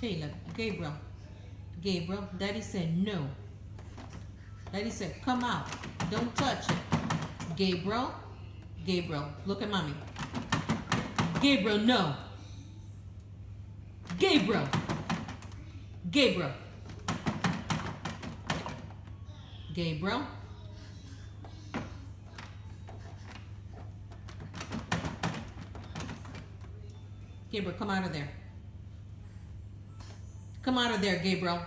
Caleb, Gabriel, Gabriel. Daddy said no. Daddy said come out. Don't touch it. Gabriel, Gabriel, look at mommy. Gabriel, no. Gabriel, Gabriel, Gabriel. Gabriel, come out of there. Come out of there, Gabriel.